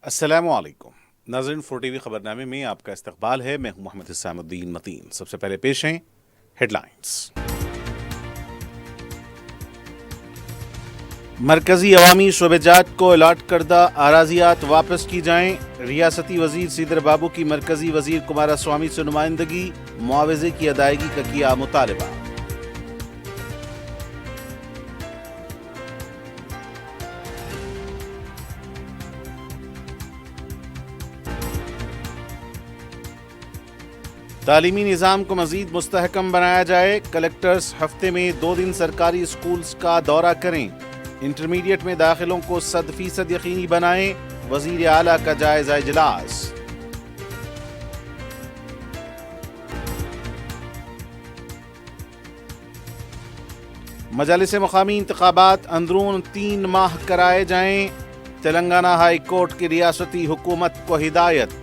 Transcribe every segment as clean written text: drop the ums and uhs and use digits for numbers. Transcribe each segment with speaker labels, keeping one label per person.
Speaker 1: अस्सलामु अलैकुम नाज़रीन, 4 TV खबरनामे में आपका इस्तकबाल है। मैं हूं मोहम्मद इस्सामुद्दीन मतीन। सबसे पहले पेश हैं हेडलाइंस। मरकजी अवामी शोबेजात को अलाट करदा आराजियात वापस की जाएं। रियासती वजीर सीदर बाबू की मरकजी वजीर कुमारस्वामी से नुमाइंदगी, मुआवजे की अदायगी का किया मुतालबा। तालीमी निज़ाम को मज़ीद मुस्तहकम बनाया जाए। कलेक्टर्स हफ्ते में 2 दिन सरकारी स्कूल्स का दौरा करें। इंटरमीडिएट में दाखिलों को 100% यकीनी बनाएं। वज़ीर आला का जायज़ा इजलास। मजालिस मुकामी इंतखाबात अंदरून 3 माह कराए जाएं। तेलंगाना हाई कोर्ट की रियासती हुकूमत को हिदायत।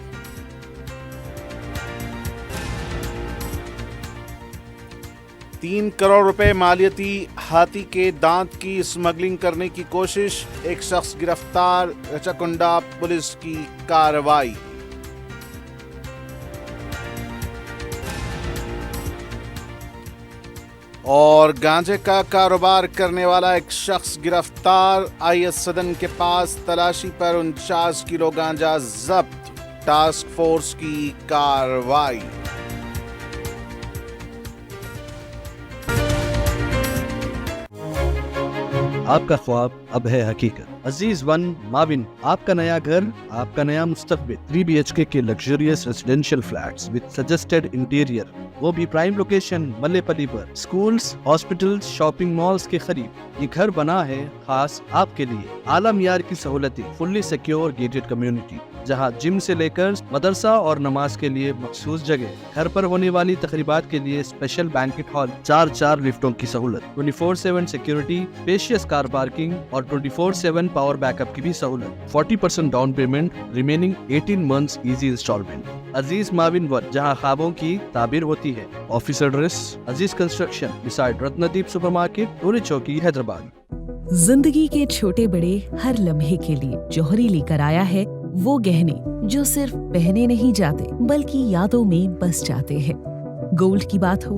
Speaker 1: ₹3 करोड़ मालियती हाथी के दांत की स्मगलिंग करने की कोशिश, एक शख्स गिरफ्तार, रचकुंडा पुलिस की कार्रवाई। और गांजे का कारोबार करने वाला एक शख्स गिरफ्तार, IS सदन के पास तलाशी पर 49 किलो गांजा जब्त, टास्क फोर्स की कार्रवाई।
Speaker 2: आपका ख्वाब अब है हकीकत। अजीज वन माविन, आपका नया घर, आपका नया मुस्तकबिल। 3 BHK के luxurious residential flats with suggested interior, वो भी प्राइम लोकेशन मल्लेपल्ली पर, स्कूल्स, हॉस्पिटल्स, शॉपिंग मॉल्स के करीब। ये घर बना है खास आपके लिए। आला मियार की सहूलतें, फुल्ली सिक्योर गेटेड कम्युनिटी, जहाँ जिम से लेकर मदरसा और नमाज के लिए मखसूस जगह। घर पर होने वाली तकरीबात के लिए स्पेशल बैंकेट हॉल, 4 लिफ्टों की सहूलत, 24/7 सिक्योरिटी, स्पेशियस कार पार्किंग और 24/7 पावर बैकअप की भी सहूलत। 40% down payment, remaining 18 months easy installment. Aziz Mauvin one, जहाँ ख्वाबों की ताबीर होती है। Office address Aziz construction beside Ratnadeep supermarket, Toli Chowki, Hyderabad.
Speaker 3: जिंदगी के छोटे बड़े हर लम्हे के लिए जौहरी लेकर आया है वो गहने जो सिर्फ पहने नहीं जाते बल्कि यादों में बस जाते हैं। गोल्ड की बात हो,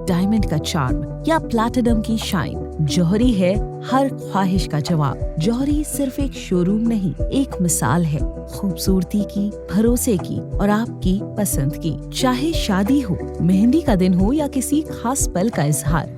Speaker 3: डायमंड का चार्म या प्लैटिनम की शाइन, जौहरी है हर ख्वाहिश का जवाब। जौहरी सिर्फ एक शोरूम नहीं, एक मिसाल है खूबसूरती की, भरोसे की और आपकी पसंद की। चाहे शादी हो, मेहंदी का दिन हो या किसी खास पल का इजहार,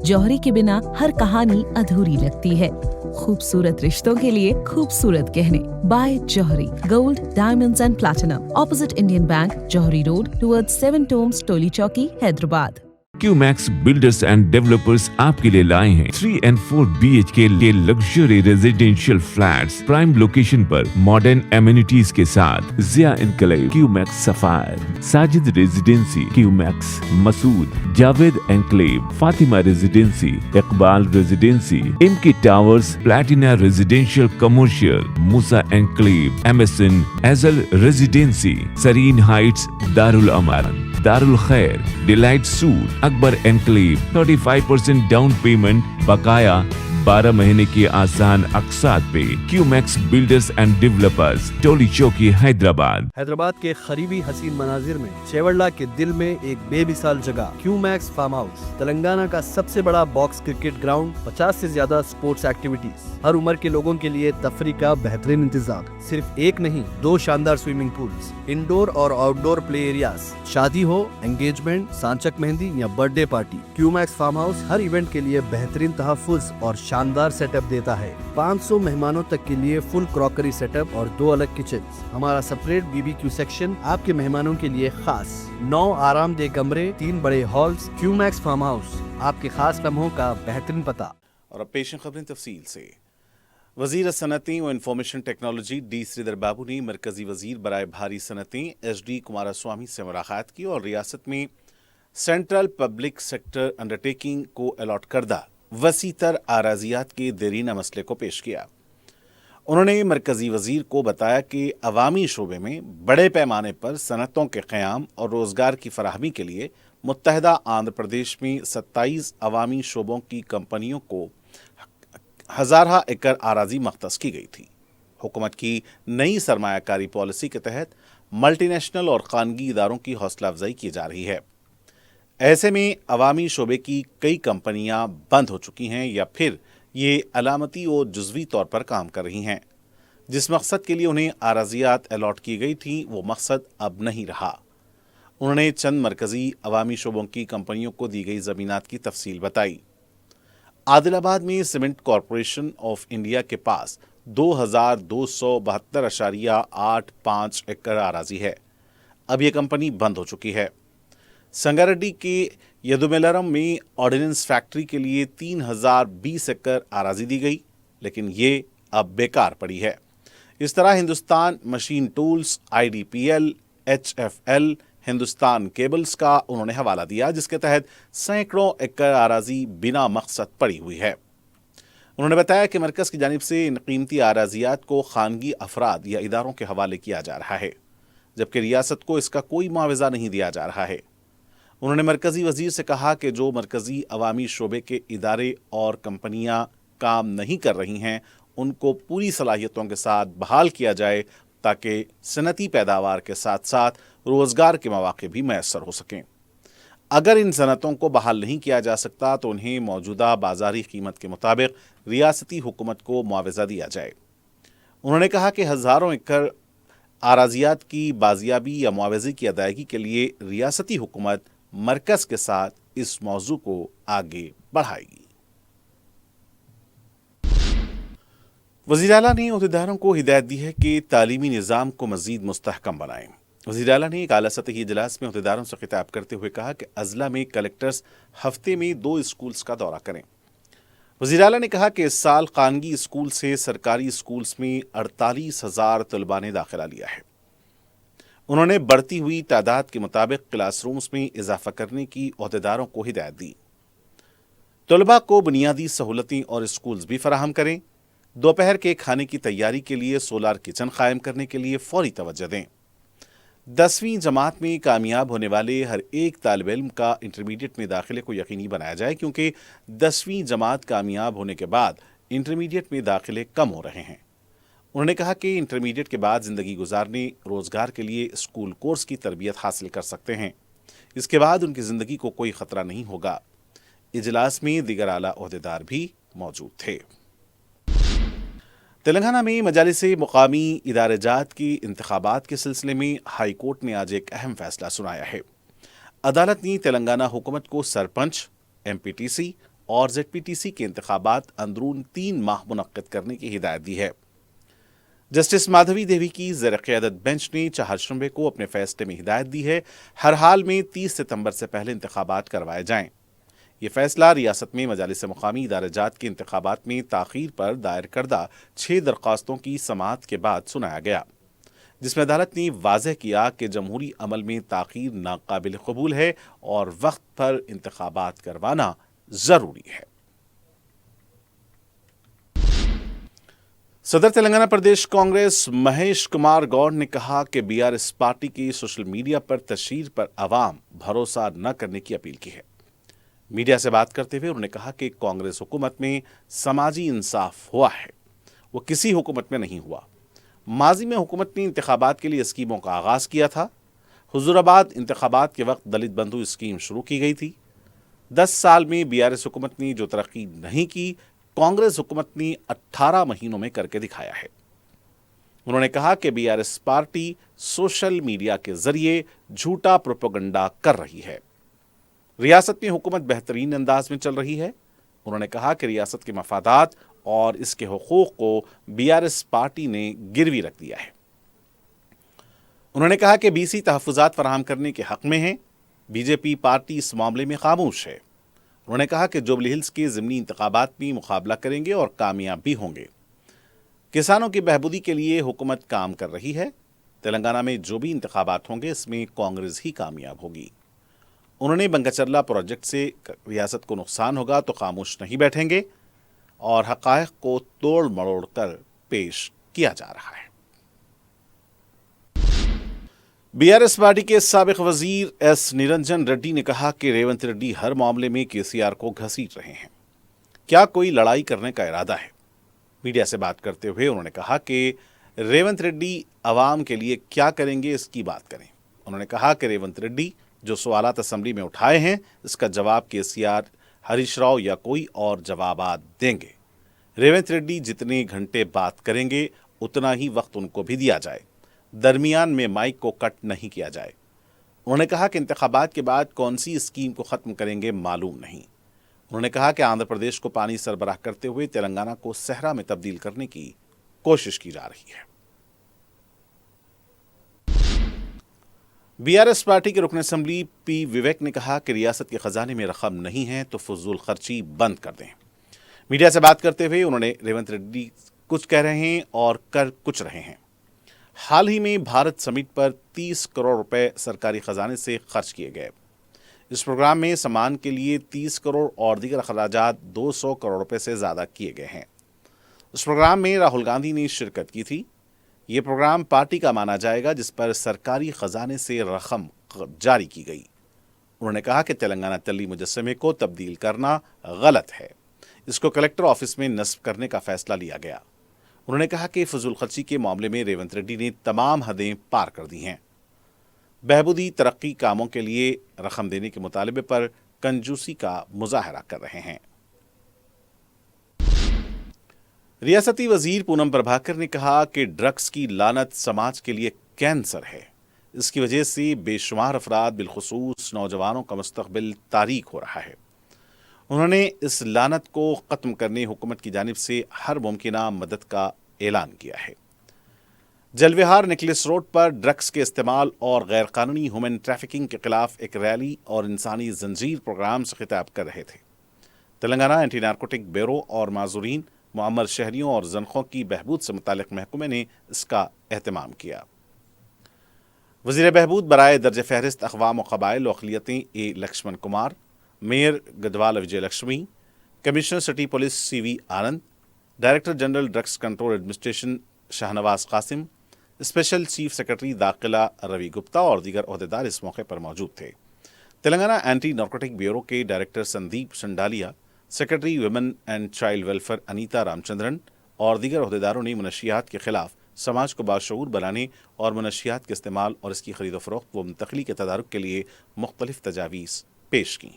Speaker 3: जौहरी के बिना हर कहानी अधूरी लगती है। खूबसूरत रिश्तों के लिए खूबसूरत गहने bye Johri. Gold, diamonds and platinum, opposite Indian bank, Johri road, towards 7 tombs, Toli Chowki, Hyderabad.
Speaker 4: Qmax builders and developers आपके लिए लाए हैं 3 and 4 BHK के luxury residential flats prime location पर मॉडर्न एमिनिटीज के साथ। जिया enclave, Qmax sapphire, Sajid residency, Qmax Masood, Javed enclave, Fatima residency, Iqbal residency, इमकी towers, platina residential commercial, Moosa enclave, MSN एजल रेजिडेंसी, सरीन हाइट्स, दारुल अमान, दारुल खैर, delight suit, Akbar enclave, 35% down payment, बकाया 12 महीने की आसान अकसात पे। क्यूमैक्स बिल्डर्स एंड डेवलपर्स, टोली चौकी, हैदराबाद।
Speaker 2: हैदराबाद के करीबी हसीन मनाजिर में, चेवड़ला के दिल में एक बेमिसाल जगह, क्यूमैक्स फार्म हाउस। तेलंगाना का सबसे बड़ा बॉक्स क्रिकेट ग्राउंड, 50 से ज्यादा स्पोर्ट्स एक्टिविटीज, हर उम्र के लोगों के लिए तफरी का बेहतरीन इंतजाम। सिर्फ एक नहीं, 2 शानदार स्विमिंग पूल्स, इंडोर और आउटडोर प्ले एरियाज। शादी हो, एंगेजमेंट, सांचक मेहंदी या birthday party, Qmax farm house हर इवेंट के लिए बेहतरीन तहफ्फुज़ और शानदार सेटअप देता है। 500 मेहमानों तक के लिए फुल क्रॉकरी सेटअप और 2 अलग किचन। हमारा सेपरेट BBQ सेक्शन आपके मेहमानों के लिए खास। 9 आरामदेह कमरे, 3 बड़े हॉल्स। क्यूमैक्स फार्म हाउस, आपके खास लम्हों का बेहतरीन पता।
Speaker 1: और अब पेश खबरें तफसील से। वज़ीर सनअतें व इंफॉर्मेशन टेक्नोलॉजी D श्रीधर बाबू ने मरकजी वज़ीर बराए भारी सनअतें SD कुमारस्वामी से मुलाकात की और रियासत में सेंट्रल पब्लिक सेक्टर अंडरटेकिंग को अलॉट करदा वसीतर आराजियात के देरीना मसले को पेश किया। उन्होंने मरकजी वज़ीर को बताया कि अवामी शोबे में बड़े पैमाने पर सनअतों के क़याम और रोज़गार की फराहमी के लिए मुत्तहदा आंध्र प्रदेश में 27 अवामी शोबों की कंपनियों को हज़ारा एकड़ आराजी मख्तस की गई थी। हुकूमत की नई सरमायाकारी पॉलिसी के तहत मल्टी नेशनल और खानगी इदारों की हौसला अफजाई की जा रही है। ऐसे में अवामी शोबे की कई कंपनियां बंद हो चुकी हैं या फिर ये अलामती और जुज़वी तौर पर काम कर रही हैं। जिस मकसद के लिए उन्हें आराजियात अलॉट की गई थी वो मकसद अब नहीं रहा। उन्होंने चंद मरकजी अवामी शोबों की कंपनियों को दी गई ज़मीनात की तफसील बताई। आदिलाबाद में सीमेंट कॉरपोरेशन ऑफ इंडिया के पास 2272.85 एकड़ आराजी है। अब यह कंपनी बंद हो चुकी है। संगारेड्डी के यदुमेलरम में ऑर्डिनेंस फैक्ट्री के लिए 3020 एकड़ आराजी दी गई, लेकिन ये अब बेकार पड़ी है। इस तरह Hindustan machine tools, IDPL, HFL, Hindustan cables का उन्होंने हवाला दिया, जिसके तहत सैकड़ों एकड़ आराजी बिना मकसद पड़ी हुई है। उन्होंने बताया कि मरकज की जानिब से इन कीमती आराजियात को खानगी अफराद या इदारों के हवाले किया जा रहा है, जबकि रियासत को इसका कोई मुआवजा नहीं दिया जा रहा है। उन्होंने मरकजी वजीर से कहा कि जो मरकजी अवामी शोबे के इदारे और कंपनियां काम नहीं कर रही हैं, उनको पूरी सलाहियतों के साथ बहाल किया जाए ताकि सनती पैदावार के साथ साथ रोज़गार के मौके भी मैसर हो सकें। अगर इन सनतों को बहाल नहीं किया जा सकता तो उन्हें मौजूदा बाजारी कीमत के मुताबिक रियासती हुकूमत को मुआवजा दिया जाए। उन्होंने कहा कि हज़ारों एकड़ आराजियात की बाजियाबी या मुआवजे की अदायगी के लिए रियासती हुकूमत मरकज़ के साथ इस मौजू को आगे बढ़ाएगी। वज़ीर आला ने ओहदेदारों को हिदायत दी है कि तालीमी निज़ाम को मज़ीद मुस्तहकम बनाएं। वज़ीर आला ने एक आला सतही इजलास में ओहदेदारों से खिताब करते हुए कहा कि अजला में कलेक्टर्स हफ्ते में 2 स्कूल्स का दौरा करें। वज़ीर आला ने कहा कि इस साल खानगी स्कूल से सरकारी स्कूल्स में 48,000 तलबा ने दाखिला लिया है। उन्होंने बढ़ती हुई तादाद के मुताबिक क्लासरूम्स में इजाफा करने की ओहदेदारों को हिदायत दी। तलबा को बुनियादी सहूलतें और स्कूल्स भी फराहम करें। दोपहर के खाने की तैयारी के लिए सोलार किचन कायम करने के लिए फौरी तवज्जो दें। 10वीं जमात में कामयाब होने वाले हर एक तालिब इल्म का इंटरमीडिएट में दाखिले को यकीनी बनाया जाए, क्योंकि 10वीं जमात कामयाब होने के बाद इंटरमीडिएट में दाखिले कम हो रहे हैं। उन्होंने कहा कि इंटरमीडिएट के बाद ज़िंदगी गुजारने, रोज़गार के लिए स्कूल कोर्स की तरबियत हासिल कर सकते हैं। इसके बाद उनकी ज़िंदगी को कोई ख़तरा नहीं होगा। इजलास में दीगर आला ओहदेदार भी मौजूद थे। तेलंगाना में मजालिस मुकामी इदारे-जात की इंतखाबात के सिलसिले में हाई कोर्ट ने आज एक अहम फैसला सुनाया है। अदालत ने तेलंगाना हुकूमत को सरपंच, MPTC और ZPTC के इंतखाबात अंदरून 3 माह मुनक्किद करने की हिदायत दी है। जस्टिस माधवी देवी की ज़ेर-क़ियादत बेंच ने चाहरशंबे को अपने फैसले में हिदायत दी है हर हाल में 30 सितंबर से पहले इंतखाबात करवाए जाएं। ये फैसला रियासत में मजालिस मुकामी इदारे-जात के इंतखाबात में ताख़ीर पर दायर करदा 6 दरख्वास्तों की समाअत के बाद सुनाया गया, जिसमें अदालत ने वाज़ेह किया कि जमहूरी अमल में ताख़ीर नाकाबिल कबूल है और वक्त पर इंतखाबात करवाना ज़रूरी है। सदर तेलंगाना प्रदेश कांग्रेस महेश कुमार गौड़ ने कहा कि BRS पार्टी की सोशल मीडिया पर तशहीर पर अवाम भरोसा न करने की अपील की है। मीडिया से बात करते हुए उन्होंने कहा कि कांग्रेस हुकूमत में समाजी इंसाफ हुआ है, वो किसी हुकूमत में नहीं हुआ। माजी में हुकूमत ने इंतखाबात के लिए स्कीमों का आगाज़ किया था। हुजूराबाद इंतखाबात के वक्त दलित बंधु स्कीम शुरू की गई थी। 10 साल में BRS हुकूमत ने जो तरक्की नहीं की, कांग्रेस हुकूमत ने 18 महीनों में करके दिखाया है। उन्होंने कहा कि BRS पार्टी सोशल मीडिया के जरिए झूठा प्रोपेगेंडा कर रही है। रियासत में हुकूमत बेहतरीन अंदाज में चल रही है। उन्होंने कहा कि रियासत के मफादात और इसके हुकूक को BRS पार्टी ने गिरवी रख दिया है। उन्होंने कहा कि BC तहफ़्फ़ुज़ात फराहम करने के हक़ में है। BJP पार्टी इस मामले में खामोश है। उन्होंने कहा कि जुबली हिल्स के ज़िमनी इंतखाबात में मुकाबला करेंगे और कामयाब भी होंगे। किसानों की बहबूदी के लिए हुकूमत काम कर रही है। तेलंगाना में जो भी इंतखाबात होंगे, इसमें कांग्रेस ही कामयाब होगी। उन्होंने बंगचरला प्रोजेक्ट से रियासत को नुकसान होगा तो खामोश नहीं बैठेंगे और हक़ाइक़ को तोड़ मरोड़ कर पेश किया जा रहा है। BRS पार्टी के साबिक़ वज़ीर S निरंजन रेड्डी ने कहा कि रेवंत रेड्डी हर मामले में KCR को घसीट रहे हैं। क्या कोई लड़ाई करने का इरादा है? मीडिया से बात करते हुए उन्होंने कहा कि ریونت ریڈی عوام کے لیے کیا کریں گے اس کی بات کریں۔ انہوں نے کہا کہ ریونت ریڈی جو سوالات اسمبلی میں اٹھائے ہیں اس کا جواب KCR، ہریش راؤ یا کوئی اور جوابات دیں گے۔ ریونت ریڈی جتنے گھنٹے بات کریں گے اتنا ہی وقت ان کو بھی دیا جائے، درمیان میں مائک کو کٹ نہیں کیا جائے۔ انہوں نے کہا کہ انتخابات کے بعد کون سی اسکیم کو ختم کریں گے معلوم نہیں۔ انہوں نے کہا کہ آندھرا پردیش کو پانی سربراہ کرتے ہوئے تلنگانہ کو صحرا میں تبدیل کرنے کی کوشش کی جا رہی ہے۔ BRS پارٹی کے رکن اسمبلی P وویک نے کہا کہ ریاست کے خزانے میں رقم نہیں ہے تو فضول خرچی بند کر دیں۔ میڈیا سے بات کرتے ہوئے انہوں نے ریونت ریڈی کچھ کہہ رہے ہیں اور کر کچھ رہے ہیں۔ حال ہی میں بھارت سمٹ پر 30 کروڑ روپے سرکاری خزانے سے خرچ کیے گئے۔ اس پروگرام میں سامان کے لیے 30 کروڑ اور دیگر اخراجات 200 کروڑ روپے سے زیادہ کیے گئے ہیں۔ اس پروگرام میں راہل گاندھی نے شرکت کی تھی۔ یہ پروگرام پارٹی کا مانا جائے گا جس پر سرکاری خزانے سے رقم جاری کی گئی۔ انہوں نے کہا کہ تلنگانہ تلی مجسمے کو تبدیل کرنا غلط ہے، اس کو کلکٹر آفس میں نصب کرنے کا فیصلہ لیا گیا۔ انہوں نے کہا کہ فضول خرچی کے معاملے میں ریونت ریڈی نے تمام حدیں پار کر دی ہیں۔ بہبودی ترقی کاموں کے لیے رقم دینے کے مطالبے پر کنجوسی کا مظاہرہ کر رہے ہیں۔ ریاستی وزیر پونم پربھاکر نے کہا کہ ڈرگس کی لعنت سماج کے لیے کینسر ہے، اس کی وجہ سے بے شمار افراد بالخصوص نوجوانوں کا مستقبل تاریک ہو رہا ہے۔ انہوں نے اس لعنت کو ختم کرنے حکومت کی جانب سے ہر ممکنہ مدد کا اعلان کیا ہے۔ جل وہار نیکلس روڈ پر ڈرگس کے استعمال اور غیر قانونی ہیومن ٹریفکنگ کے خلاف ایک ریلی اور انسانی زنجیر پروگرام سے خطاب کر رہے تھے۔ تلنگانہ اینٹی نارکوٹک بیورو اور معذورین، معمر شہریوں اور زنخوں کی بہبود سے متعلق محکمے نے اس کا اہتمام کیا۔ وزیر بہبود برائے درجہ فہرست اقوام و قبائل و اقلیتیں A Laxman Kumar, mayor Gadwal Vijaya Lakshmi, commissioner city police CV Anand, director general drugs control administration Shahnawaz Qasim, special chief secretary داخلہ روی گپتا اور دیگر عہدیدار اس موقع پر موجود تھے۔ تلنگانہ اینٹی نارکوٹک بیورو کے director Sandeep Sandilya, secretary women and child welfare Anita Ram Chandran اور دیگر عہدیداروں نے منشیات کے خلاف سماج کو باشعور بنانے اور منشیات کے استعمال اور اس کی خرید و فروخت و منتقلی کے تدارک کے لیے مختلف تجاویز پیش کیں۔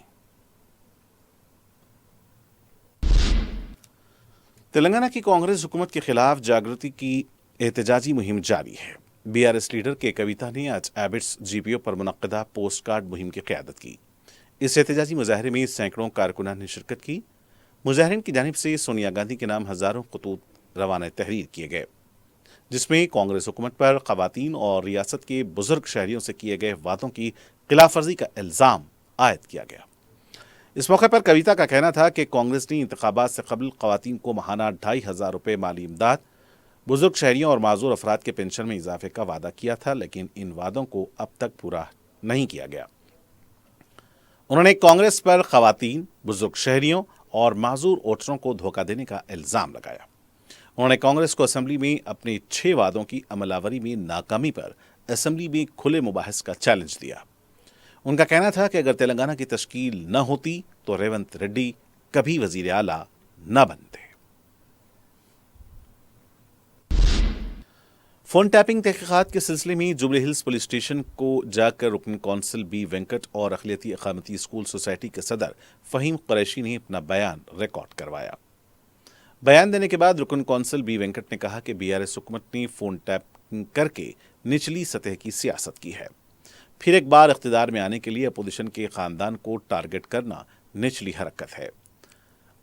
Speaker 1: تلنگانہ کی کانگریس حکومت کے خلاف جاگرتی کی احتجاجی مہم جاری ہے۔ BRS لیڈر کے کویتا نے آج ایبٹس GPO پر منعقدہ پوسٹ کارڈ مہم کی قیادت کی۔ اس احتجاجی مظاہرے میں سینکڑوں کارکنان نے شرکت کی۔ مظاہرین کی جانب سے سونیا گاندھی کے نام ہزاروں خطوط روانہ تحریر کیے گئے، جس میں کانگریس حکومت پر خواتین اور ریاست کے بزرگ شہریوں سے کیے گئے وعدوں کی خلاف ورزی کا الزام عائد کیا گیا۔ اس موقع پر کویتا کا کہنا تھا کہ کانگریس نے انتخابات سے قبل خواتین کو ماہانہ 2500 روپے مالی امداد، بزرگ شہریوں اور معذور افراد کے پینشن میں اضافے کا وعدہ کیا تھا، لیکن ان وعدوں کو اب تک پورا نہیں کیا گیا۔ انہوں نے کانگریس پر خواتین، بزرگ شہریوں اور معذور ووٹروں کو دھوکہ دینے کا الزام لگایا۔ انہوں نے کانگریس کو اسمبلی میں اپنے 6 وعدوں کی عمل آوری میں ناکامی پر اسمبلی میں کھلے مباحث کا چیلنج دیا۔ ان کا کہنا تھا کہ اگر تلنگانہ کی تشکیل نہ ہوتی تو ریونت ریڈی کبھی وزیر اعلیٰ نہ بنتے۔ فون ٹیپنگ تحقیقات کے سلسلے میں جوبلی ہلز پولیس اسٹیشن کو جا کر رکن کونسل B وینکٹ اور اقلیتی اقامتی اسکول سوسائٹی کے صدر فہیم قریشی نے اپنا بیان ریکارڈ کروایا۔ بیان دینے کے بعد رکن کونسل B وینکٹ نے کہا کہ BRS حکومت نے فون ٹیپنگ کر کے نچلی سطح کی سیاست کی ہے۔ پھر ایک بار اقتدار میں آنے کے لیے اپوزیشن کے خاندان کو ٹارگٹ کرنا نچلی حرکت ہے۔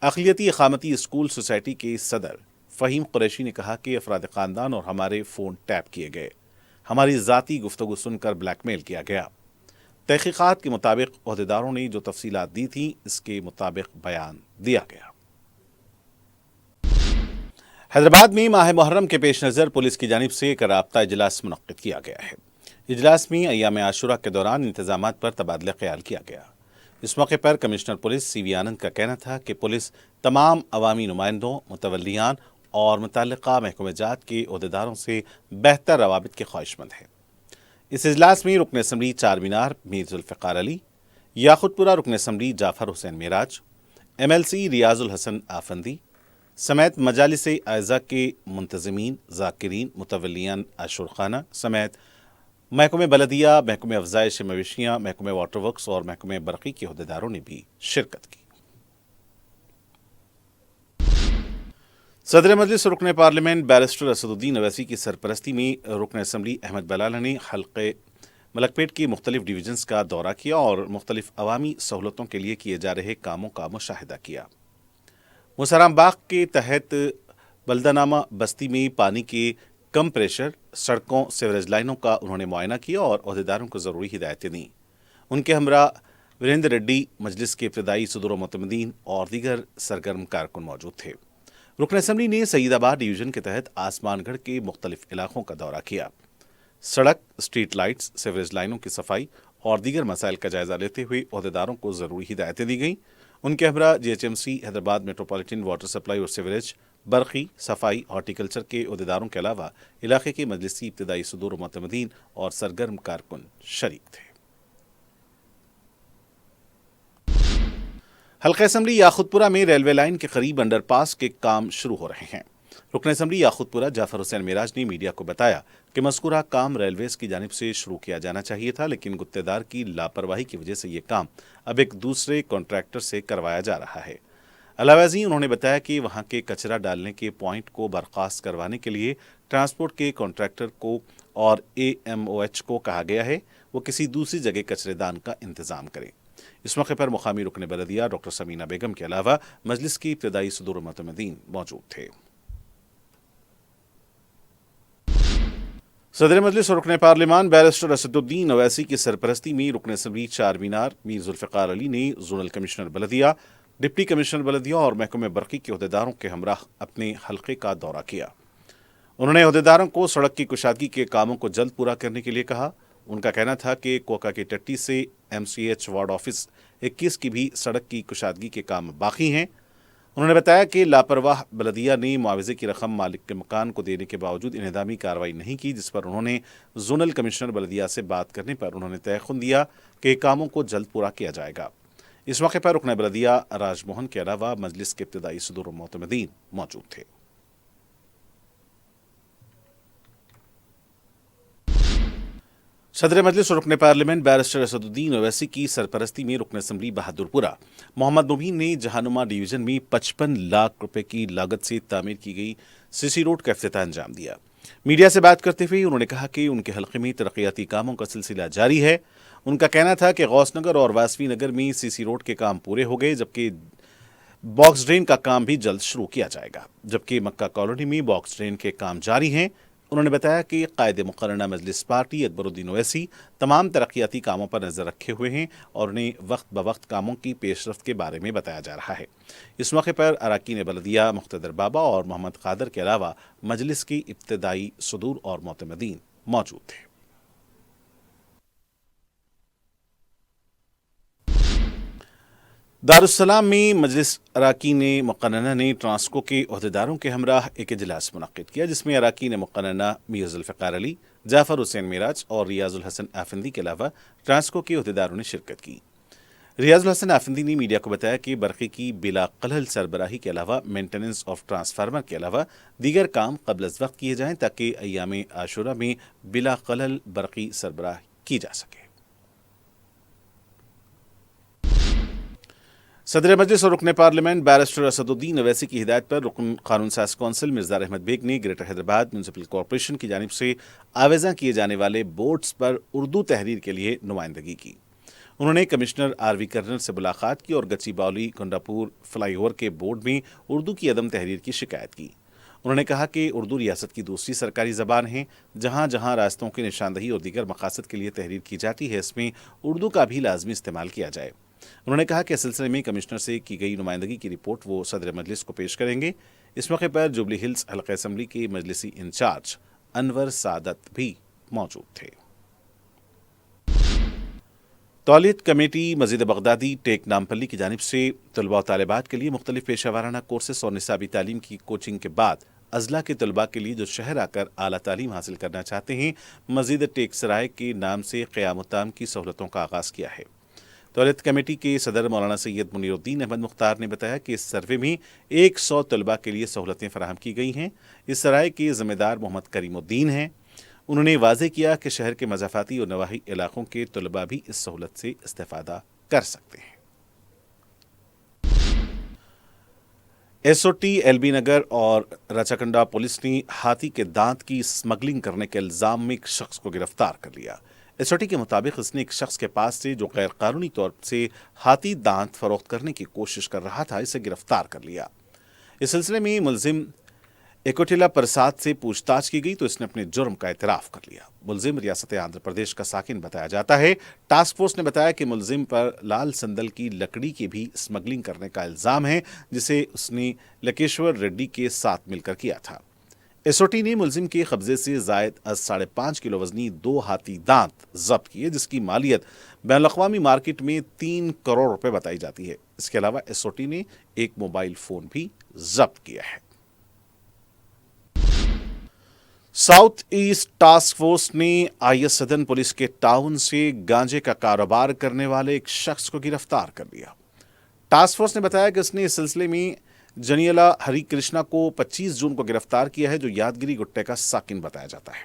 Speaker 1: اقلیتی اقامتی اسکول سوسائٹی کے صدر فہیم قریشی نے کہا کہ افراد خاندان اور ہمارے فون ٹیپ کیے گئے، ہماری ذاتی گفتگو سن کر بلیک میل کیا گیا۔ تحقیقات کے مطابق عہدیداروں نے جو تفصیلات دی تھیں اس کے مطابق بیان دیا گیا۔ حیدرآباد میں ماہ محرم کے پیش نظر پولیس کی جانب سے ایک رابطہ اجلاس منعقد کیا گیا ہے۔ اجلاس میں ایام عاشورہ کے دوران انتظامات پر تبادلہ خیال کیا گیا۔ اس موقع پر کمشنر پولیس CV آنند کا کہنا تھا کہ پولیس تمام عوامی نمائندوں، متولیان اور متعلقہ محکمہ جات کے عہدیداروں سے بہتر روابط کے خواہش مند ہے۔ اس اجلاس میں رکن اسمبلی چار مینار میر ذوالفقار علی، یاقوت پورہ رکن اسمبلی جعفر حسین معراج، MLC ریاض الحسن آفندی، समेत मजालिस आयज़ा के मुंतज़मीन, ज़ाकिरीन, मुतवल्लियान आशुरखाना समेत महकमे बलदिया, महकमे अफ़ज़ाइश मवेशियाँ, महकमे वाटर वर्क्स और महकमे बरक़ी के अहदेदारों ने भी शिरकत की। सदर मजलिस रुकन पार्लियामेंट बैरिस्टर असदुद्दीन अवैसी की सरपरस्ती में रुकन असम्बली अहमद बलाला ने हल्के मलकपेट के मुख्तलिफ डिवीजन्स का दौरा किया और मुख्तलिफ अवामी सहूलतों के लिए किए जा रहे कामों का मुशाहिदा किया। मुसराम बाग के तहत बल्दानामा बस्ती में पानी के कम प्रेशर, सड़कों, सीवरेज लाइनों का उन्होंने मुआयना किया और अहदेदारों को ज़रूरी हिदायतें दी। उनके हमरा वीरेंद्र रेड्डी, मजलिस के इब्तदाई सदर व मुतमदीन और दीगर सरगर्म कारकुन मौजूद थे। रुकन असम्बली ने सईदाबाद डिवीजन के तहत आसमानगढ़ के मुख्तलिफ इलाकों का दौरा किया। सड़क, स्ट्रीट लाइट्स, सीवरेज लाइनों की सफाई और दीगर मसाइल का जायजा लेते हुए अहदेदारों को ज़रूरी हिदायतें दी गईं। उनके हमरा GHMC, Hyderabad metropolitan water supply और सीवरेज, बरक़ी, सफाई, हॉर्टिकल्चर के अहदेदारों के अलावा इलाके के मजलिसी इब्तदाई सदूर मुतमदीन और सरगर्म कारकुन शरीक थे। हल्का असम्बली याखुतपुरा में रेलवे लाइन के करीब अंडरपास के काम शुरू हो रहे हैं। रुकन असम्बली याखुतपुरा जाफर हुसैन मिराज ने मीडिया को बताया कि मज़कूरा काम रेलवेज़ की जानिब से शुरू किया जाना चाहिए था, लेकिन गुत्तेदार की लापरवाही की वजह से ये काम अब एक दूसरे कॉन्ट्रैक्टर से करवाया जा रहा है। अलावाजी उन्होंने बताया कि वहां के कचरा डालने के पॉइंट को बर्खास्त करवाने के लिए ट्रांसपोर्ट के कॉन्ट्रैक्टर को और AMOH को कहा गया है वो किसी दूसरी जगह कचरेदान का इंतजाम करें। इस मौके पर मुकामी रुकन बलदिया डॉक्टर समीना बेगम के अलावा मजलिस की इब्तदाई सदर मुतमदीन मौजूद थे। सदर मजलिस और रुकन पार्लिमान बैरिस्टर असदुद्दीन अवैसी की सरपरस्ती में रुकन असम्बली चार मीनार मीर जुल्फ़िकार अली ने zonal commissioner Baldia, deputy commissioner Baldia और महकमे बरक़ी के अहदेदारों के हमरा अपने हल्के का दौरा किया। उन्होंने अहदेदारों को सड़क की कुशादगी के कामों को जल्द पूरा करने के लिए कहा। उनका कहना था कि कोका की टट्टी से MCH वार्ड ऑफिस 21 की भी सड़क की कुशादगी के काम बाकी हैं। उन्होंने बताया कि लापरवाह बलदिया ने मुआवजे की रकम मालिक के मकान को देने के बावजूद इन्हदामी कार्रवाई नहीं की, जिस पर उन्होंने जोनल कमिश्नर बलदिया से बात करने पर उन्होंने तयख़ुन दिया कि कामों को जल्द पूरा किया जाएगा। इस मौके पर रुकन बलदिया राजमोहन के अलावा मजलिस के इब्तदाई सदर मुतमदीन मौजूद थे। सदर मजलिस और रुकन पार्लियामेंट बैरिस्टर असदुद्दीन अवैसी की सरपरस्ती में रुकन असम्बली बहादुरपुरा मोहम्मद मुबीन ने जहानुमा डिवीजन में 55 लाख रुपए की लागत से तामीर की गई सीसी रोड का इफ्तिताह अंजाम दिया। मीडिया से बात करते हुए उन्होंने कहा कि उनके हल्के में तरक्याती कामों का सिलसिला जारी है। उनका कहना था कि गौसनगर और वासवी नगर में सीसी रोड के काम पूरे हो गए, जबकि बॉक्स ड्रेन का काम भी जल्द शुरू किया जाएगा, जबकि मक्का कॉलोनी में बॉक्स ड्रेन के काम जारी हैं। उन्होंने बताया कि कायदे मुकर्रना मजलिस पार्टी अकबरुद्दीन ओवैसी तमाम तरक्याती कामों पर नजर रखे हुए हैं और उन्हें वक्त ब वक्त कामों की पेशरफ्त के बारे में बताया जा रहा है। इस मौके पर अराकीन बलदिया मुख्तदर बाबा और मोहम्मद कादर के अलावा मजलिस की इब्तदाई सदूर और मोतमदीन मौजूद थे। दारुस्सलाम में मजलिस अराकीन मुक़न्नना ने ट्रांसको के अहदेदारों के हमराह एक इजलास मुनक़्क़िद किया, जिसमें अराकीन मुक़न्नना मीर जुल्फ़िकार अली, जाफ़र हुसैन मिराज और रियाजुल हसन आफंदी के अलावा ट्रांसको के अहदेदारों ने शिरकत की। रियाजुल हसन आफंदी ने मीडिया को बताया कि बरक़ी की बिला क़लहल सरबराही के अलावा मेंटेनेंस ऑफ ट्रांसफार्मर के अलावा दीगर काम क़ब्ल अज़ वक्त किए जाएँ ताकि अय्याम आशुरा में बिला क़लहल बरक़ी सरबराह की जा सके। सदर मजलिस और रुकन पार्लियामेंट बैरिस्टर असदुद्दीन अवैसी की हिदायत पर रुकन कानून साज कौंसिल मिर्ज़ा अहमद बेग ने ग्रेटर हैदराबाद म्यूनसिपल कॉरपोरेशन की जानिब से आवेज़ा किए जाने वाले बोर्ड्स पर उर्दू तहरीर के लिए नुमाइंदगी की। उन्होंने कमिश्नर RV कर्नल से मुलाकात की और गच्चीबौली कुंडापुर फ्लाईओवर के बोर्ड में उर्दू की अदम तहरीर की शिकायत की। उन्होंने कहा कि उर्दू रियासत की दूसरी सरकारी ज़बान है। जहाँ जहाँ रास्तों की निशानदही और दीगर मकासद के लिए तहरीर की जाती है, इसमें उर्दू का भी लाजमी इस्तेमाल किया जाए। उन्होंने कहा कि इस सिलसिले में कमिश्नर से की गई नुमाइंदगी की रिपोर्ट वो सदर मजलिस को पेश करेंगे। इस मौके पर जुबली हिल्स हल्का असम्बली के मजलिसी इंचार्ज अनवर सादत भी मौजूद थे। तौलियत कमेटी मस्जिद बगदादी टेक नामपल्ली की जानिब से तलबा और तालिबात के लिए मुख्तलिफ पेशा वाराना कोर्सेस और निसाबी तालीम की कोचिंग के बाद अजला के तलबा के लिए जो शहर आकर आला तालीम हासिल करना चाहते हैं, मस्जिद टेक सराय के नाम से क़यामुत्ताम की सहूलतों का आगाज़ किया है। दौलत कमेटी के सदर मौलाना सैयद मुनीरुद्दीन अहमद मुख्तार ने बताया कि इस सर्वे में 100 तलबा के लिए सहूलतें फराहम की गई हैं। इस सराय के ज़िम्मेदार मोहम्मद करीमुद्दीन हैं। उन्होंने वाज़ेह किया कि शहर के मज़ाफ़ाती और नवाही इलाकों के तलबा भी इस सहूलत से इस्तेफ़ादा कर सकते हैं। एसओटी एलबी नगर और रचाकंडा पुलिस ने हाथी के दांत की स्मगलिंग करने के इल्जाम में एक शख्स को गिरफ्तार कर लिया। एसओटी के मुताबिक इसने एक शख्स के पास से जो गैर कानूनी तौर से हाथी दांत फरोख्त करने की कोशिश कर रहा था, इसे गिरफ्तार कर लिया। इस सिलसिले में मुलजिम एकोटिला प्रसाद से पूछताछ की गई तो इसने अपने जुर्म का एतराफ़ कर लिया। मुलजिम रियासत आंध्र प्रदेश का साकिन बताया जाता है। टास्क फोर्स ने बताया कि मुलजिम पर लाल संदल की लकड़ी की भी स्मगलिंग करने का इल्ज़ाम है, जिसे उसने लकेश्वर रेड्डी के साथ मिलकर किया था। एसओटी ने मुलजिम के कब्जे से जायद 5.5 किलो वजनी 2 हाथी दांत जब्त किए, जिसकी मालियत बैनुल-अक़वामी मार्केट में 3 करोड़ रुपए बताई जाती है। इसके अलावा एसओटी ने एक मोबाइल फोन भी जब्त किया है। साउथ ईस्ट टास्क फोर्स ने आईएस सदन पुलिस के टाउन से गांजे का कारोबार करने वाले एक शख्स को गिरफ्तार कर लिया। टास्क फोर्स ने बताया कि उसने इस सिलसिले में जनियला हरि कृष्णा को 25 जून को गिरफ्तार किया है, जो यादगिरी गुट्टे का साकिन बताया जाता है।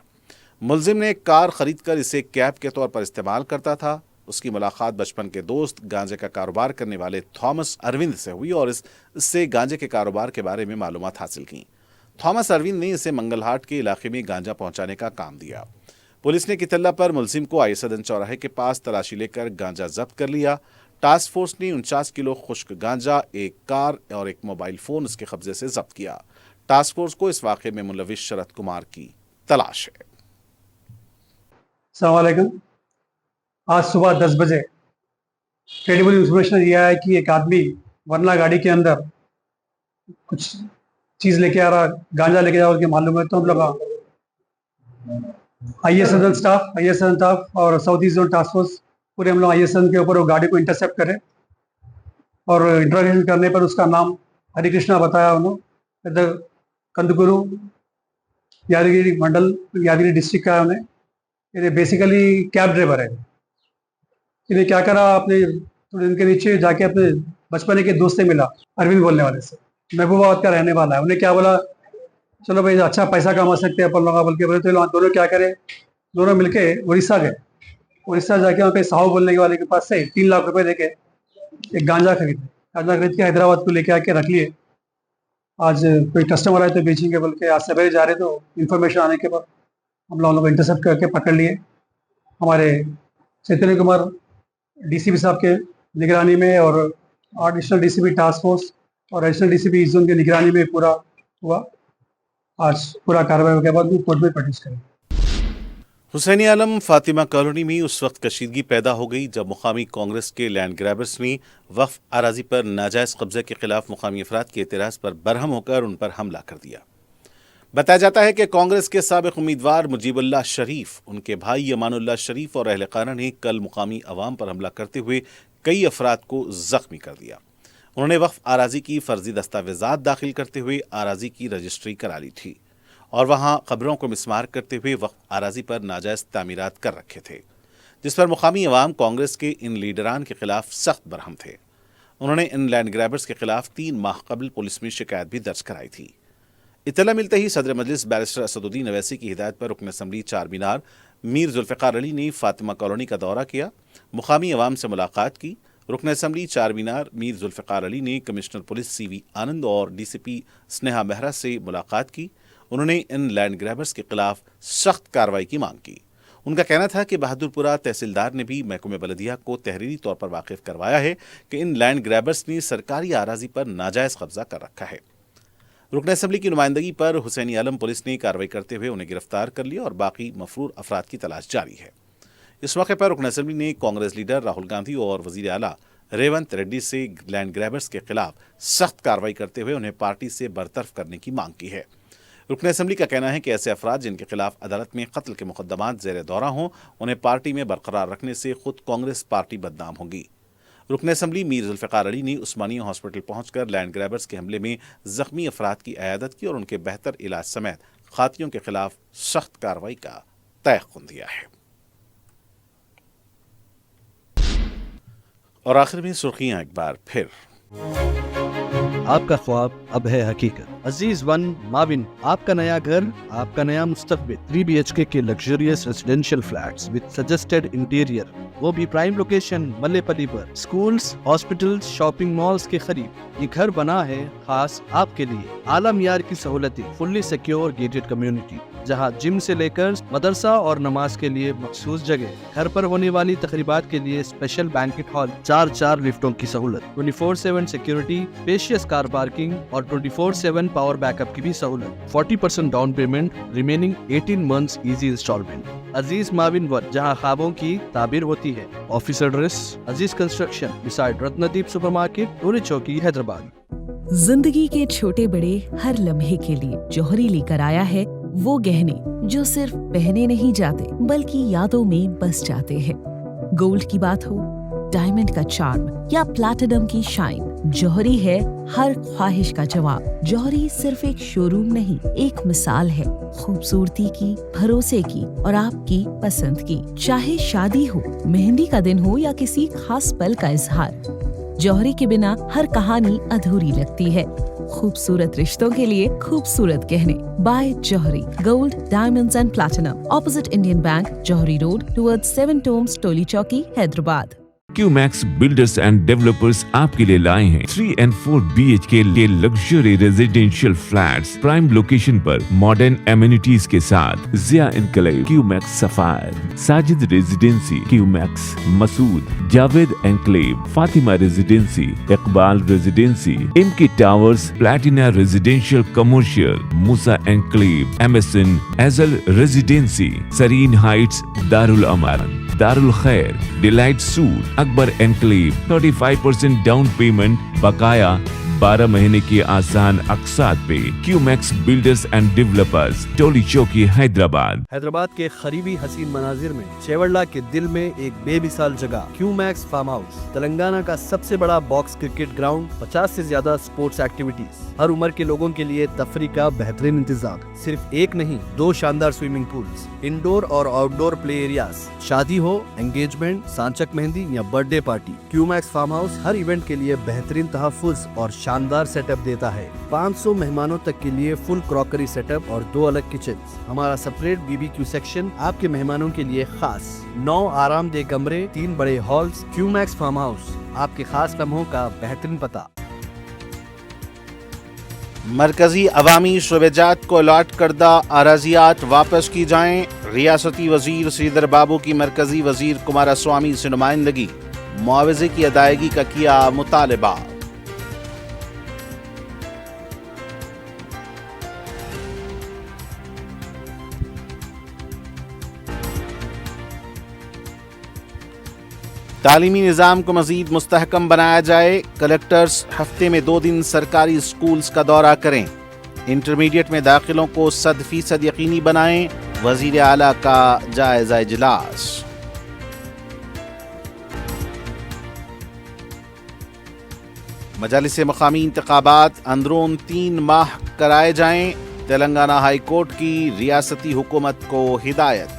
Speaker 1: मुलजिम ने एक कार खरीदकर इसे कैब के तौर पर इस्तेमाल करता था। उसकी मुलाकात बचपन के दोस्त गांजे का कारोबार करने वाले थॉमस अरविंद से हुई और इससे गांजे के कारोबार के बारे में मालूमात हासिल की। थॉमस अरविंद ने इसे मंगलहाट के इलाके में गांजा पहुंचाने का काम दिया। पुलिस ने कितल्ला पर मुलजिम को आईएस सदन चौराहे के पास तलाशी लेकर गांजा जब्त कर लिया। टास्क फोर्स ने 49 किलो खुश्क गांजा, एक कार और एक मोबाइल फोन उसके कब्जे से जब्त किया। टास्क फोर्स को इस वाक़े में मुलविस शरद कुमार की तलाश है।
Speaker 5: अस्सलाम वालेकुम। आज सुबह 10 बजे क्रेडिबल इंफॉर्मेशन दिया है कि एक आदमी वरना गाड़ी के अंदर कुछ चीज़ लेके आ रहा, गांजा लेके जा रहा, मालूम है। तो हम लोग आईएस सदन स्टाफ और south east zone task force पूरे हम लोग आईएस सदन के ऊपर वो गाड़ी को इंटरसेप्ट करें और इंटरोगेशन करने पर उसका नाम हरि कृष्णा बताया उन्होंने। कंदकुरु यादगिरी मंडल, यादगिरी डिस्ट्रिक्ट का है। उन्हें ये बेसिकली कैब ड्राइवर है। इन्हें क्या करा, अपने थोड़े दिन के नीचे जाके अपने बचपन के दोस्त से मिला, अरविंद बोलने वाले से, महबूबाबाद का रहने वाला है। उन्हें क्या बोला, चलो भाई अच्छा पैसा कमा सकते हैं अपन लोग, बोल के बोले। तो दोनों क्या करे, दोनों मिलके उड़ीसा गए। उड़ीसा जाके वहाँ पे साहू बोलने वाले के पास से 3 लाख रुपए देके एक गांजा खरीद के हैदराबाद को लेके आके रख लिए। आज कोई कस्टमर आए तो बेचेंगे बोल के आज सवेरे जा रहे, तो इन्फॉर्मेशन आने के बाद हम लोगों को इंटरसेप्ट करके पकड़ लिए। हमारे चैतन्य कुमार डीसीपी साहब के निगरानी में और एडिशनल डीसीपी टास्क फोर्स और एडिशनल डीसीपी ईस्ट जोन की निगरानी में पूरा हुआ। आज पूरा कार्रवाई के बाद कोर्ट में प्रोड्यूस करेंगे।
Speaker 1: हुसैनी आलम फातिमा कॉलोनी में उस वक्त कशीदगी पैदा हो गई जब मुकामी कांग्रेस के लैंड ग्रैबर्स ने वक्फ अराजी पर नाजायज कब्जे के खिलाफ मुकामी अफराद के एतराज़ पर बरहम होकर उन पर हमला कर दिया। बताया जाता है कि कांग्रेस के साबिक उम्मीदवार मुजीबुल्लाह शरीफ, उनके भाई यमानुल्लाह शरीफ और अहले खाना ने कल मुकामी अवाम पर हमला करते हुए कई अफराद को जख्मी कर दिया। उन्होंने वक्फ आराजी की फर्जी दस्तावेजात दाखिल करते हुए आराजी की रजिस्ट्री करा ली थी और वहां खबरों को मिसमार करते हुए वक्फ आराजी पर नाजायज तामीरात कर रखे थे, जिस पर मुकामी अवाम कांग्रेस के इन लीडरान के खिलाफ सख्त बरहम थे। उन्होंने इन लैंड ग्रैबर्स के खिलाफ 3 माह कबल पुलिस में शिकायत भी दर्ज कराई थी। इत्तला मिलते ही सदर मजलिस बैरिस्टर असदुद्दीन अवैसी की हिदायत पर रुकन असम्बली चार मीनार मीर जुल्फ़िकार अली ने फातिमा कॉलोनी का दौरा किया, मुकामी अवाम से मुलाकात की। रुकन असम्बली चार मीनार मीर जुल्फ़िकार अली ने कमिश्नर पुलिस CV आनंद और DCP स्नेहा मेहरा से मुलाकात की। उन्होंने इन लैंड ग्रैबर्स के खिलाफ सख्त कार्रवाई की मांग की। उनका कहना था कि बहादुरपुरा तहसीलदार ने भी महकमे बलदिया को तहरीरी तौर पर वाकिफ करवाया है कि इन लैंड ग्रैबर्स ने सरकारी आराजी पर नाजायज कब्जा कर रखा है। रुकन असम्बली की नुमाइंदगी पर हुसैनी आलम पुलिस ने कार्रवाई करते हुए उन्हें गिरफ्तार कर लिया और बाकी मफरूर अफराद की तलाश जारी है। इस मौके पर रुकन असम्बली ने कांग्रेस लीडर राहुल गांधी और वजीर आला रेवंत रेड्डी से लैंड ग्रैबर्स के खिलाफ सख्त कार्रवाई करते हुए उन्हें पार्टी से बरतरफ करने की मांग की है। रुकन असम्बली का कहना है कि ऐसे अफराद जिनके खिलाफ अदालत में कत्ल के मुकदमात ज़ेर दौरा हों, उन्हें पार्टी में बरकरार रखने से खुद कांग्रेस पार्टी बदनाम होगी। रुकन असम्बली मीर जुल्फ़िकार अली ने उस्मानिया हॉस्पिटल पहुंचकर लैंड ग्रैबर्स के हमले में जख्मी अफराद की अयादत की और उनके बेहतर इलाज समेत खातियों के खिलाफ सख्त कार्रवाई का तयक़ुन दिया है। और आखिर में सुर्खियां एक बार फिर।
Speaker 2: आपका ख्वाब अब है हकीकत। अजीज वन माविन, आपका नया घर, आपका नया मुस्तकबिल। 3 BHK के luxurious residential flats with suggested interior, वो भी प्राइम लोकेशन मल्लेपल्ली पर। स्कूल्स, हॉस्पिटल्स, शॉपिंग मॉल्स के करीब ये घर बना है खास आपके लिए। आला मियार की सहूलतें, फुल्ली सिक्योर गेटेड कम्युनिटी जहां जिम से लेकर मदरसा और नमाज के लिए मखसूस जगह, घर पर होने वाली तकरीबात के लिए स्पेशल बैंकेट हॉल, 4 लिफ्टों की सहूलत, 24/7 सिक्योरिटी, स्पेशियस कार पार्किंग और 24/7 पावर बैकअप की भी सहूलत। 40% down payment, remaining 18 months easy installment. Aziz Mauvin one, जहां ख्वाबों की ताबीर होती है। Office address Aziz construction beside Ratnadeep supermarket, Toli Chowki, Hyderabad.
Speaker 3: जिंदगी के छोटे बड़े हर लम्हे के लिए जौहरी लेकर आया है वो गहने जो सिर्फ पहने नहीं जाते बल्कि यादों में बस जाते हैं। गोल्ड की बात हो, डायमंड का चार्म या प्लैटिनम की शाइन, जौहरी है हर ख्वाहिश का जवाब। जौहरी सिर्फ एक शोरूम नहीं, एक मिसाल है खूबसूरती की, भरोसे की और आपकी पसंद की। चाहे शादी हो, मेहंदी का दिन हो या किसी खास पल का इजहार, जौहरी के बिना हर कहानी अधूरी लगती है। खूबसूरत रिश्तों के लिए खूबसूरत गहने bye Johri. Gold, diamonds and platinum, opposite Indian bank, Johri road, towards 7 tombs, Toli Chowki, Hyderabad.
Speaker 4: Qmax builders and developers आपके लिए लाए हैं 3 and 4 BHK के luxury residential flats prime location पर मॉडर्न एमिनिटीज के साथ। जिया enclave, Qmax sapphire, Sajid residency, Qmax Masood, Javed enclave, Fatima residency, Iqbal residency, इमकी towers, platina residential commercial, Moosa enclave, MSN एजल रेजिडेंसी, सरीन हाइट्स, दारुल अमान, दारुल खैर, delight suit, Akbar enclave, 35% down payment, बकाया 12 महीने की आसान अकसात पे। क्यूमैक्स बिल्डर्स एंड डेवलपर्स, टोली चौकी, हैदराबाद।
Speaker 2: हैदराबाद के करीबी हसीन मनाजिर में चेवड़ला के दिल में एक बेमिसाल जगह, क्यूमैक्स फार्म हाउस, तेलंगाना का सबसे बड़ा बॉक्स क्रिकेट ग्राउंड, 50 से ज्यादा स्पोर्ट्स एक्टिविटीज, हर उम्र के लोगों के लिए तफरी का बेहतरीन इंतजाम। सिर्फ एक नहीं, 2 शानदार स्विमिंग पूल्स, इंडोर और आउटडोर प्ले एरियाज। शादी हो, एंगेजमेंट, सांचक मेहंदी या birthday party, Qmax farm house हर इवेंट के लिए बेहतरीन तहफ्फुज़ और शानदार सेटअप देता है। 500 मेहमानों तक के लिए फुल क्रॉकरी सेटअप और 2 अलग किचन। हमारा सेपरेट BBQ सेक्शन आपके मेहमानों के लिए खास। 9 आरामदेह कमरे, 3 बड़े हॉल्स। क्यूमैक्स फार्म हाउस, आपके खास लम्हों का बेहतरीन पता।
Speaker 1: मरकजी अवामी शोबेजात को अलॉट करदा अराजियात वापस की जाएं। रियासती वजीर श्रीधर बाबू की मरकजी वजीर कुमारस्वामी से नुमाइंदगी, मुआवजे की अदायगी का किया मुतालबा। तालीमी निज़ाम को मज़ीद मुस्तहकम बनाया जाए। कलेक्टर्स हफ्ते में 2 दिन सरकारी स्कूल्स का दौरा करें। इंटरमीडिएट में दाखिलों को 100% यकीनी बनाएं। वज़ीर आला का जायज़ा इजलास। मजालिस मकामी इंतखाबात अंदरून 3 माह कराए जाएं। तेलंगाना हाई कोर्ट की रियासती हुकूमत को हिदायत।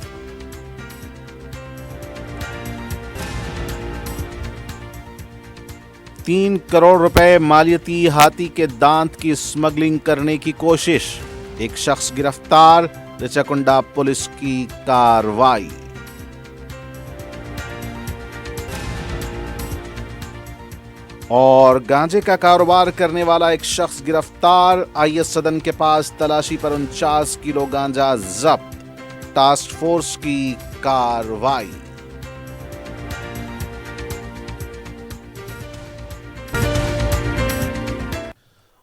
Speaker 1: ₹3 करोड़ मालियती हाथी के दांत की स्मगलिंग करने की कोशिश, एक शख्स गिरफ्तार। रिचाकुंडा पुलिस की कार्रवाई। और गांजे का कारोबार करने वाला एक शख्स गिरफ्तार। IS सदन के पास तलाशी पर 49 किलो गांजा जब्त। टास्क फोर्स की कार्रवाई।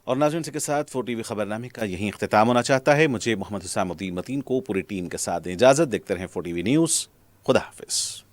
Speaker 1: और नाज़रीन के साथ 4TV खबरनामे का यही इख्तिताम होना चाहता है। मुझे मोहम्मद हुसैन मतीन को पूरी टीम के साथ इजाज़त। देखते रहें 4TV न्यूज़। खुदा हाफिज़।